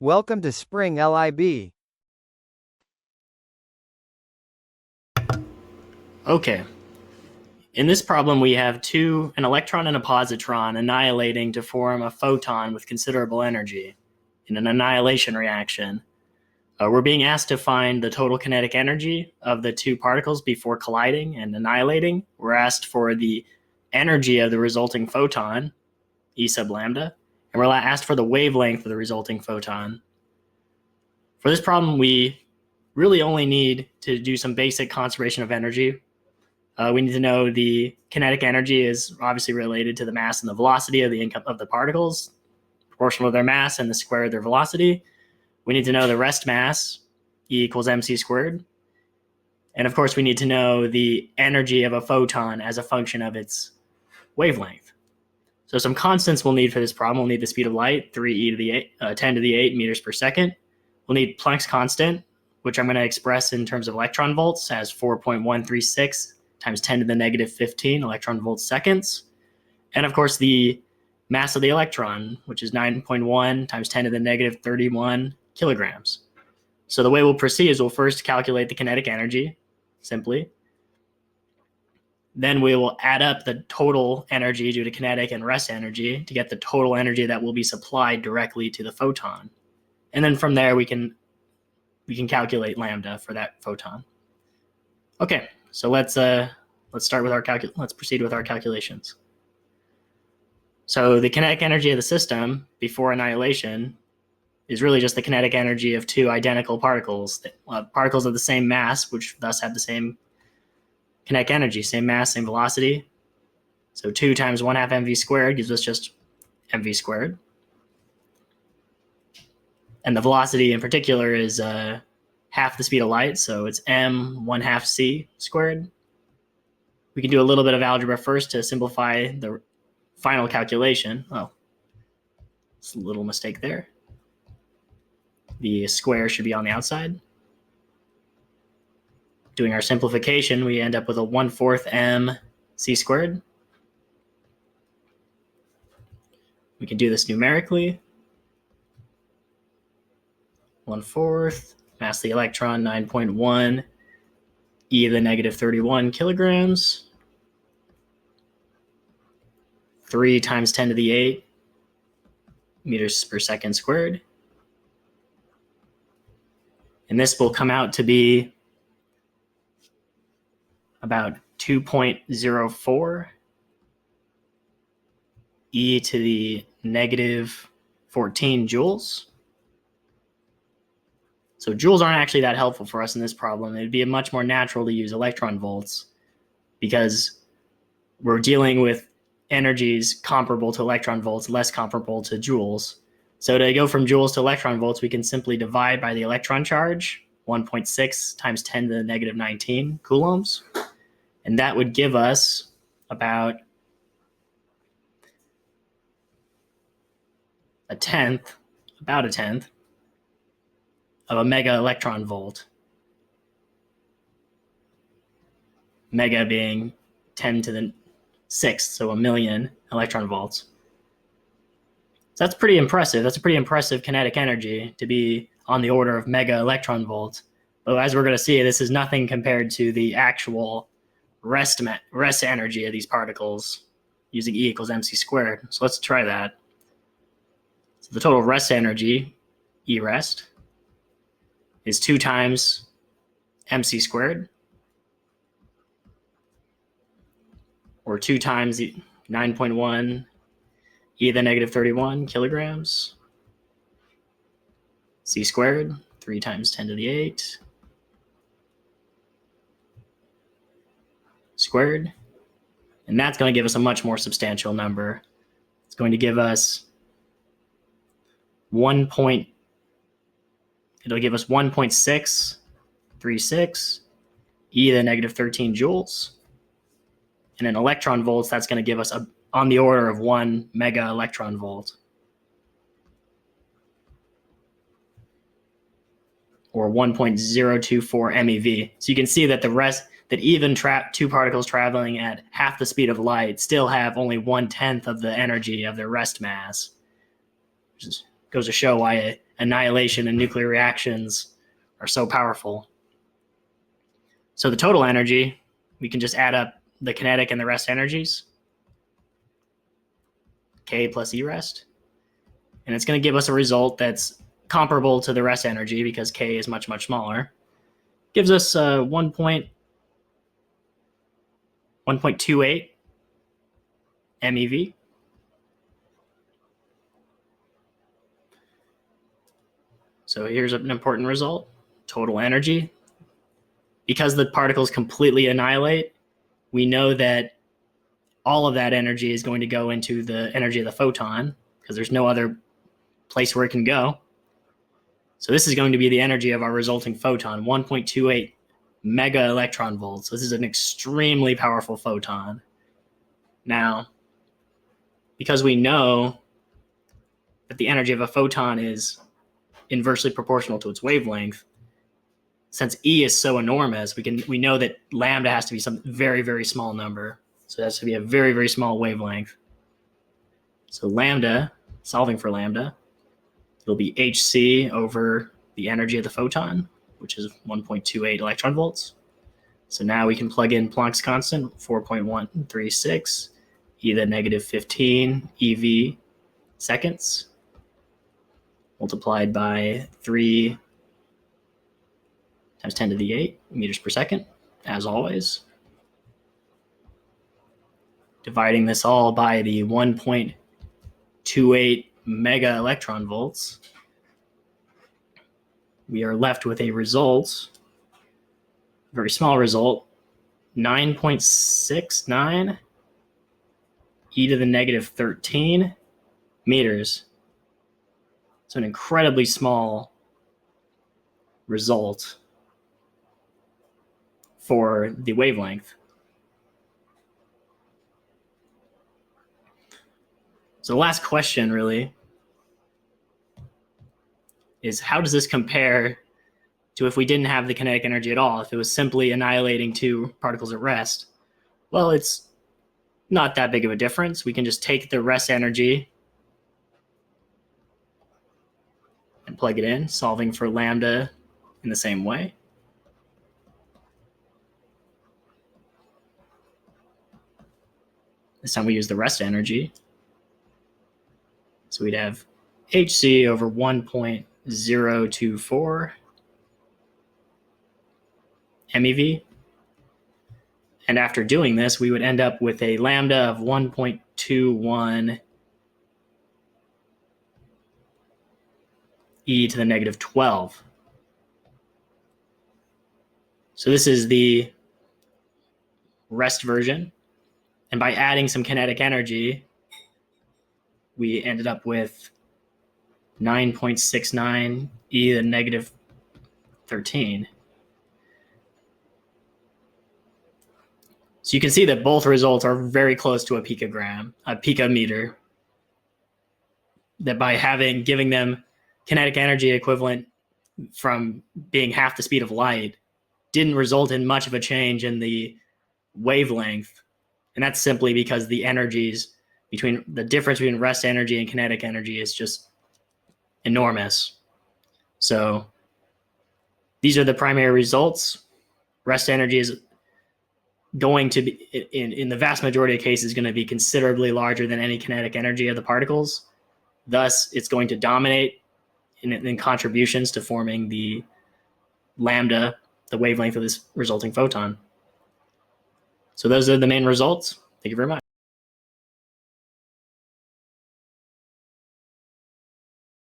Welcome to Spring LIB. Okay. In this problem, we have an electron and a positron annihilating to form a photon with considerable energy in an annihilation reaction. We're being asked to find the total kinetic energy of the two particles before colliding and annihilating. We're asked for the energy of the resulting photon, E sub lambda, and we're asked for the wavelength of the resulting photon. For this problem, we really only need to do some basic conservation of energy. We need to know the kinetic energy is obviously related to the mass and the velocity of the particles, proportional to their mass and the square of their velocity. We need to know the rest mass, E equals mc squared. And of course, we need to know the energy of a photon as a function of its wavelength. So some constants we'll need for this problem. We'll need the speed of light, 3e to the 10 to the 8 meters per second. We'll need Planck's constant, which I'm going to express in terms of electron volts as 4.136 times 10 to the negative 15 electron volts seconds. And of course, the mass of the electron, which is 9.1 times 10 to the negative 31 kilograms. So the way we'll proceed is we'll first calculate the kinetic energy, simply. Then we will add up the total energy due to kinetic and rest energy to get the total energy that will be supplied directly to the photon. And then from there, we can calculate lambda for that photon. Okay, so let's start with let's proceed with our calculations. So the kinetic energy of the system before annihilation is really just the kinetic energy of two identical particles, particles of the same mass, which thus have the same kinetic energy, same mass, same velocity. So 2 times 1/2 mv squared gives us just mv squared. And the velocity in particular is half the speed of light, so it's m 1/2 c squared. We can do a little bit of algebra first to simplify the final calculation. Oh, it's a little mistake there. The square should be on the outside. Doing our simplification, we end up with a 1/4 m c squared. We can do this numerically. 1/4, mass of the electron, 9.1, e to the negative 31 kilograms. 3 times 10 to the 8 meters per second squared. And this will come out to be about 2.04 e to the negative 14 joules. So joules aren't actually that helpful for us in this problem. It'd be much more natural to use electron volts because we're dealing with energies comparable to electron volts, less comparable to joules. So to go from joules to electron volts, we can simply divide by the electron charge, 1.6 times 10 to the negative 19 coulombs. And that would give us about a tenth of a mega electron volt. Mega being 10 to the 6th, so a million electron volts. So that's pretty impressive. That's a pretty impressive kinetic energy to be on the order of mega electron volts. But as we're going to see, this is nothing compared to the actual rest energy of these particles using E equals mc squared. So let's try that. So the total rest energy, E rest, is 2 times mc squared, or 2 times 9.1 e to the negative 31 kilograms, c squared, 3 times 10 to the 8 squared. And that's going to give us a much more substantial number. It's going to give us 1.636 e to the negative 13 joules. And in electron volts, that's going to give us on the order of 1 mega electron volt, or 1.024 MeV. So you can see that that even two particles traveling at half the speed of light still have only 1/10 of the energy of their rest mass, which is goes to show why annihilation and nuclear reactions are so powerful. So the total energy, we can just add up the kinetic and the rest energies, K plus E rest. And it's going to give us a result that's comparable to the rest energy because K is much, much smaller. Gives us 1.28 MeV. So here's an important result. Total energy. Because the particles completely annihilate, we know that all of that energy is going to go into the energy of the photon because there's no other place where it can go. So this is going to be the energy of our resulting photon, 1.28 mega electron volts. This is an extremely powerful photon. Now, because we know that the energy of a photon is inversely proportional to its wavelength, since E is so enormous, we know that lambda has to be some very, very small number. So it has to be a very, very small wavelength. So lambda, solving for lambda, it'll be hc over the energy of the photon, which is 1.28 electron volts. So now we can plug in Planck's constant, 4.136, e to the negative 15 eV seconds, multiplied by 3 times 10 to the 8 meters per second, as always. Dividing this all by the 1.28 mega electron volts, we are left with a result, a very small result, 9.69 e to the negative 13 meters. So an incredibly small result for the wavelength. So the last question really is, how does this compare to if we didn't have the kinetic energy at all, if it was simply annihilating two particles at rest? Well, it's not that big of a difference. We can just take the rest energy and plug it in, solving for lambda in the same way. This time we use the rest energy. So we'd have hc over 1.024 MeV. And after doing this, we would end up with a lambda of 1.21 e to the negative 12. So this is the rest version. And by adding some kinetic energy, we ended up with 9.69 e to the negative 13. So you can see that both results are very close to a picometer. That by giving them kinetic energy equivalent from being half the speed of light didn't result in much of a change in the wavelength. And that's simply because the energies the difference between rest energy and kinetic energy is just enormous. So these are the primary results. Rest energy is going to be, in the vast majority of cases, going to be considerably larger than any kinetic energy of the particles. Thus, it's going to dominate in contributions to forming the lambda, the wavelength of this resulting photon. So those are the main results. Thank you very much.